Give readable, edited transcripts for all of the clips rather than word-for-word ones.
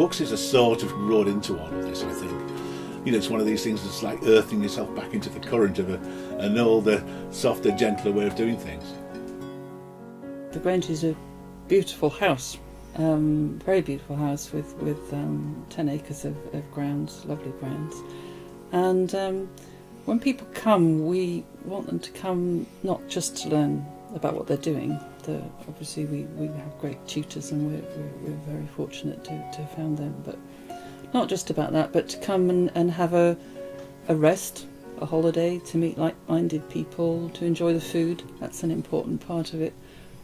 books is a sort of road into all of this, I think. You know, it's one of these things that's like earthing yourself back into the current of an older, softer, gentler way of doing things. The Grange is a beautiful house, very beautiful house with 10 acres of grounds, lovely grounds. And when people come, we want them to come not just to learn about what they're doing. Obviously we have great tutors and we're very fortunate to have found them, but not just about that, but to come and have a rest, a holiday, to meet like-minded people, to enjoy the food. That's an important part of it,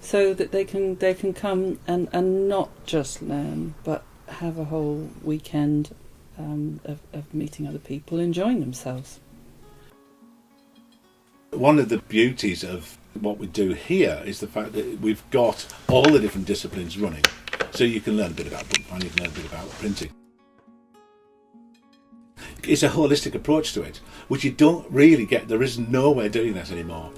so that they can come and not just learn, but have a whole weekend of meeting other people, enjoying themselves. One of the beauties of what we do here is the fact that we've got all the different disciplines running, so you can learn a bit about bookbinding, you can learn a bit about printing. It's a holistic approach to it, which you don't really get. There is nowhere doing that anymore.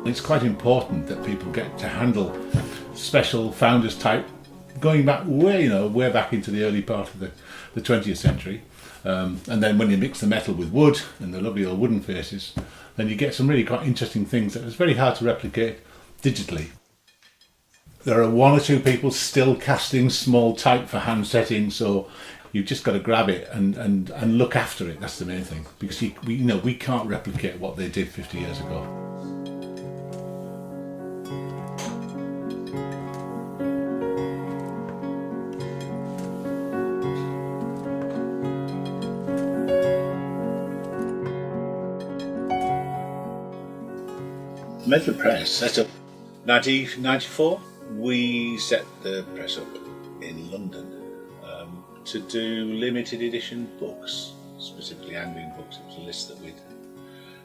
It's quite important that people get to handle special founders type, going back way back into the early part of the 20th century. And then when you mix the metal with wood and the lovely old wooden faces, then you get some really quite interesting things that it's very hard to replicate digitally. There are one or two people still casting small type for hand setting, so you've just got to grab it and look after it. That's the main thing, because we can't replicate what they did 50 years ago. Metal press set up 1994. We set the press up in London to do limited edition books, specifically angling books. It was a list that we'd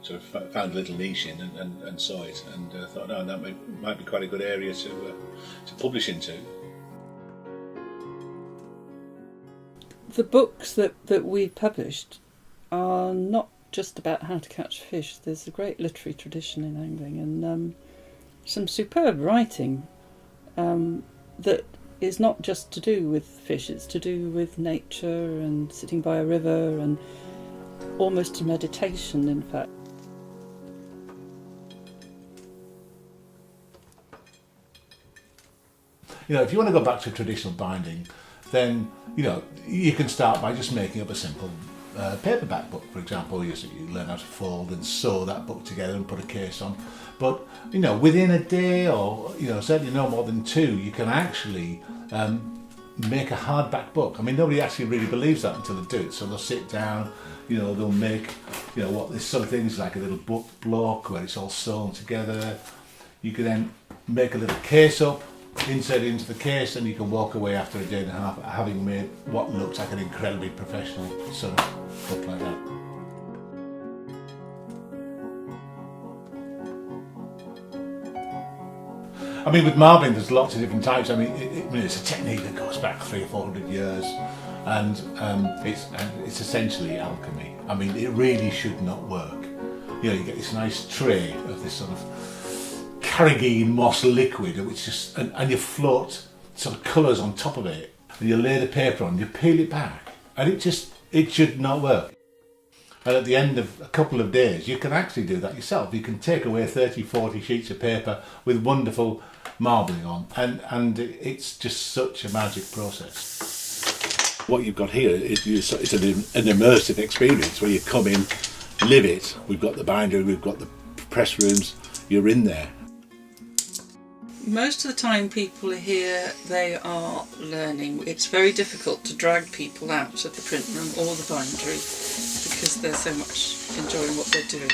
sort of found a little niche in and saw it and thought, no, that might be quite a good area to publish into. The books that we've published are not just about how to catch fish. There's a great literary tradition in angling and some superb writing that is not just to do with fish, it's to do with nature and sitting by a river and almost a meditation, in fact. If you want to go back to traditional binding, then you can start by just making up a simple paperback book, for example. You learn how to fold and sew that book together and put a case on. But within a day, or certainly no more than 2, you can actually make a hardback book. I mean, nobody actually really believes that until they do it. So they'll sit down, they'll make what there's some things like a little book block where it's all sewn together. You can then make a little case up, insert it into the case, and you can walk away after a day and a half having made what looks like an incredibly professional sort of book like that. I mean, with marbling there's lots of different types. I mean, it's a technique that goes back 300 or 400 years, and it's essentially alchemy. I mean, it really should not work. You get this nice tray of this sort of carrageen moss liquid, which just and you float sort of colours on top of it, and you lay the paper on, you peel it back, and it should not work. And at the end of a couple of days, you can actually do that yourself. You can take away 30, 40 sheets of paper with wonderful marbling on, and it's just such a magic process. What you've got here is it's an immersive experience where you come in, live it. We've got the bindery, we've got the press rooms, you're in there. Most of the time people are here, they are learning. It's very difficult to drag people out of the print room or the bindery because they're so much enjoying what they're doing.